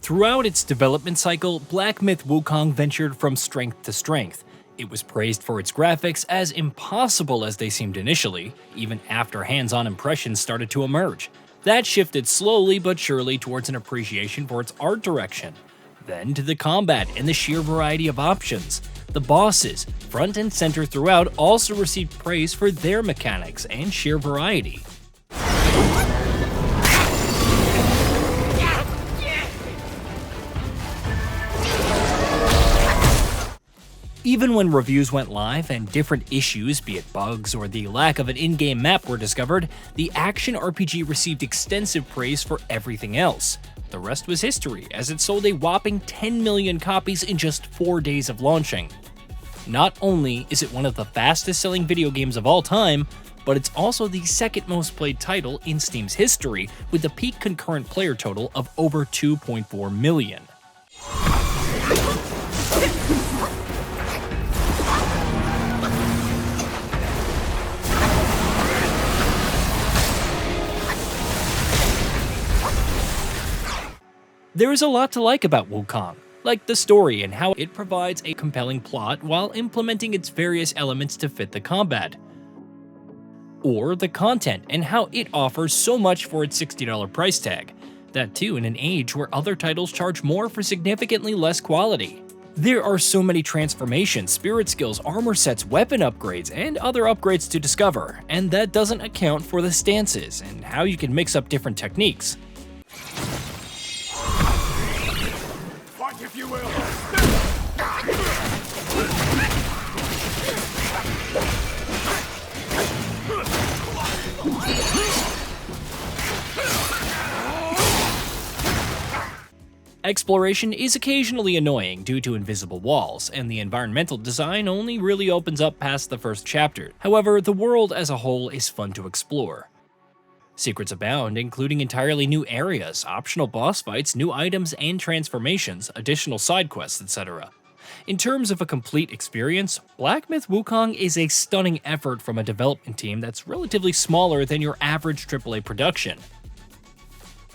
Throughout its development cycle, Black Myth: Wukong ventured from strength to strength. It was praised for its graphics, as impossible as they seemed initially, even after hands-on impressions started to emerge. That shifted slowly but surely towards an appreciation for its art direction. Then to the combat and the sheer variety of options. The bosses, front and center throughout, also received praise for their mechanics and sheer variety. Even when reviews went live and different issues, be it bugs or the lack of an in-game map, were discovered, the action RPG received extensive praise for everything else. The rest was history, as it sold a whopping 10 million copies in just 4 days of launching. Not only is it one of the fastest-selling video games of all time, but it's also the second most played title in Steam's history, with a peak concurrent player total of over 2.4 million. There is a lot to like about Wukong, like the story and how it provides a compelling plot while implementing its various elements to fit the combat. Or the content and how it offers so much for its $60 price tag. That too in an age where other titles charge more for significantly less quality. There are so many transformations, spirit skills, armor sets, weapon upgrades, and other upgrades to discover, and that doesn't account for the stances and how you can mix up different techniques. If you will. Exploration is occasionally annoying due to invisible walls, and the environmental design only really opens up past the first chapter. However, the world as a whole is fun to explore. Secrets abound, including entirely new areas, optional boss fights, new items and transformations, additional side quests, etc. In terms of a complete experience, Black Myth: Wukong is a stunning effort from a development team that's relatively smaller than your average AAA production.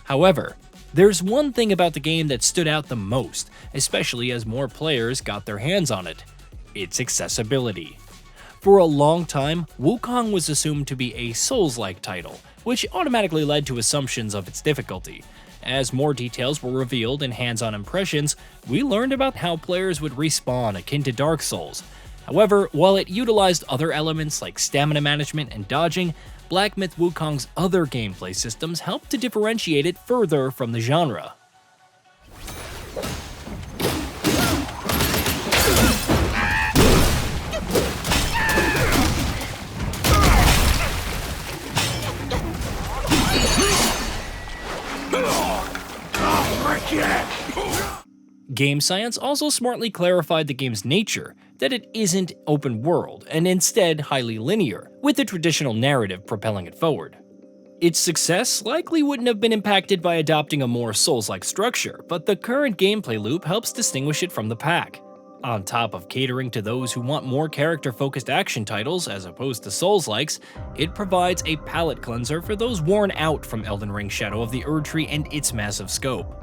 However, there's one thing about the game that stood out the most, especially as more players got their hands on it: its accessibility. For a long time, Wukong was assumed to be a Souls-like title, which automatically led to assumptions of its difficulty. As more details were revealed in hands-on impressions, we learned about how players would respawn akin to Dark Souls. However, while it utilized other elements like stamina management and dodging, Black Myth: Wukong's other gameplay systems helped to differentiate it further from the genre. Game Science also smartly clarified the game's nature, that it isn't open world, and instead highly linear, with the traditional narrative propelling it forward. Its success likely wouldn't have been impacted by adopting a more Souls-like structure, but the current gameplay loop helps distinguish it from the pack. On top of catering to those who want more character-focused action titles as opposed to Souls-likes, it provides a palate cleanser for those worn out from Elden Ring's Shadow of the Erdtree and its massive scope.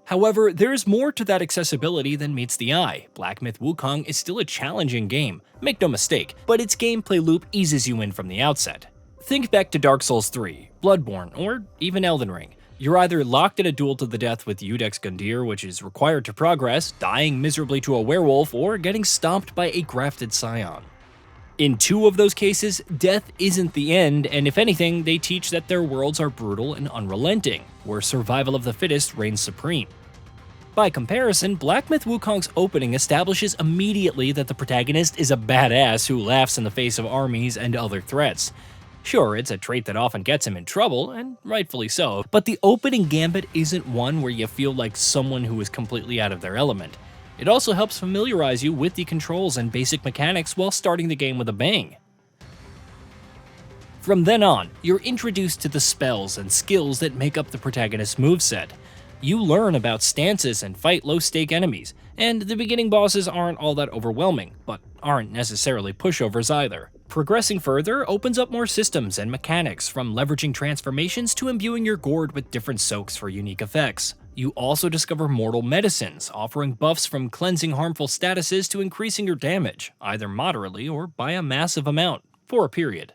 However, there's more to that accessibility than meets the eye. Black Myth: Wukong is still a challenging game, make no mistake, but its gameplay loop eases you in from the outset. Think back to Dark Souls 3, Bloodborne, or even Elden Ring. You're either locked in a duel to the death with Iudex Gundyr, which is required to progress, dying miserably to a werewolf, or getting stomped by a grafted scion. In 2 of those cases, death isn't the end, and if anything, they teach that their worlds are brutal and unrelenting, where survival of the fittest reigns supreme. By comparison, Black Myth: Wukong's opening establishes immediately that the protagonist is a badass who laughs in the face of armies and other threats. Sure, it's a trait that often gets him in trouble, and rightfully so, but the opening gambit isn't one where you feel like someone who is completely out of their element. It also helps familiarize you with the controls and basic mechanics while starting the game with a bang. From then on, you're introduced to the spells and skills that make up the protagonist's moveset. You learn about stances and fight low-stake enemies, and the beginning bosses aren't all that overwhelming, but aren't necessarily pushovers either. Progressing further opens up more systems and mechanics, from leveraging transformations to imbuing your gourd with different soaks for unique effects. You also discover mortal medicines, offering buffs from cleansing harmful statuses to increasing your damage, either moderately or by a massive amount, for a period.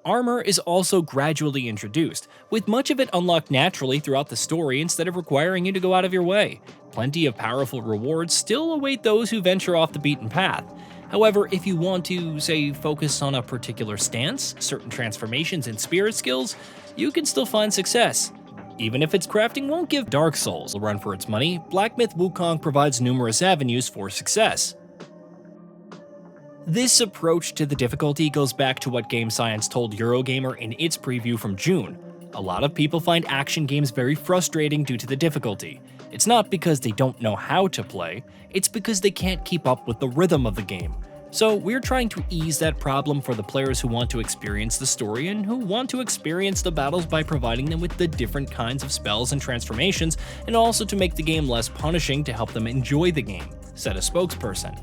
Armor is also gradually introduced, with much of it unlocked naturally throughout the story instead of requiring you to go out of your way. Plenty of powerful rewards still await those who venture off the beaten path. However, if you want to, say, focus on a particular stance, certain transformations and spirit skills, you can still find success. Even if its crafting won't give Dark Souls a run for its money, Black Myth Wukong provides numerous avenues for success. This approach to the difficulty goes back to what Game Science told Eurogamer in its preview from June. A lot of people find action games very frustrating due to the difficulty. It's not because they don't know how to play, it's because they can't keep up with the rhythm of the game. So we're trying to ease that problem for the players who want to experience the story and who want to experience the battles by providing them with the different kinds of spells and transformations, and also to make the game less punishing to help them enjoy the game, said a spokesperson.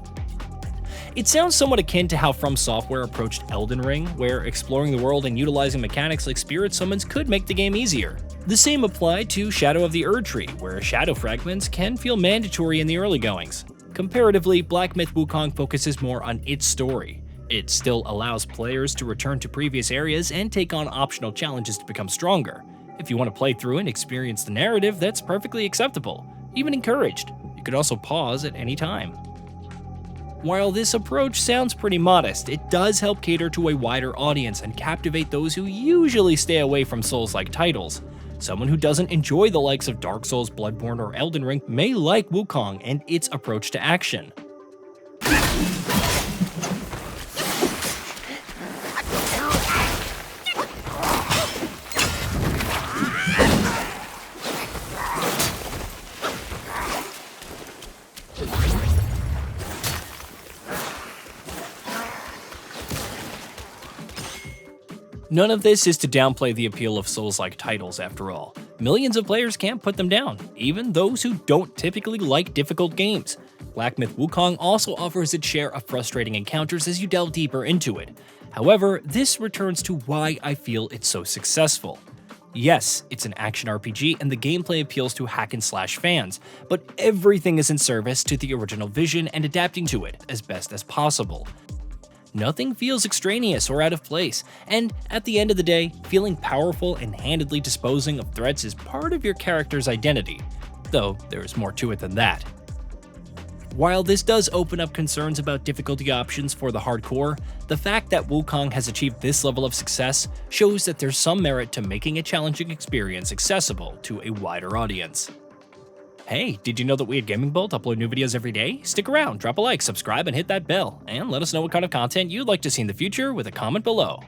It sounds somewhat akin to how From Software approached Elden Ring, where exploring the world and utilizing mechanics like spirit summons could make the game easier. The same applied to Shadow of the Erdtree, where shadow fragments can feel mandatory in the early goings. Comparatively, Black Myth Wukong focuses more on its story. It still allows players to return to previous areas and take on optional challenges to become stronger. If you want to play through and experience the narrative, that's perfectly acceptable, even encouraged. You could also pause at any time. While this approach sounds pretty modest, it does help cater to a wider audience and captivate those who usually stay away from Souls-like titles. Someone who doesn't enjoy the likes of Dark Souls, Bloodborne, or Elden Ring may like Wukong and its approach to action. None of this is to downplay the appeal of Souls-like titles, after all. Millions of players can't put them down, even those who don't typically like difficult games. Black Myth Wukong also offers its share of frustrating encounters as you delve deeper into it. However, this returns to why I feel it's so successful. Yes, it's an action RPG and the gameplay appeals to hack-and-slash fans, but everything is in service to the original vision and adapting to it as best as possible. Nothing feels extraneous or out of place, and at the end of the day, feeling powerful and handedly disposing of threats is part of your character's identity, though there's more to it than that. While this does open up concerns about difficulty options for the hardcore, the fact that Wukong has achieved this level of success shows that there's some merit to making a challenging experience accessible to a wider audience. Hey, did you know that we at GamingBolt upload new videos every day? Stick around, drop a like, subscribe, and hit that bell, and let us know what kind of content you'd like to see in the future with a comment below.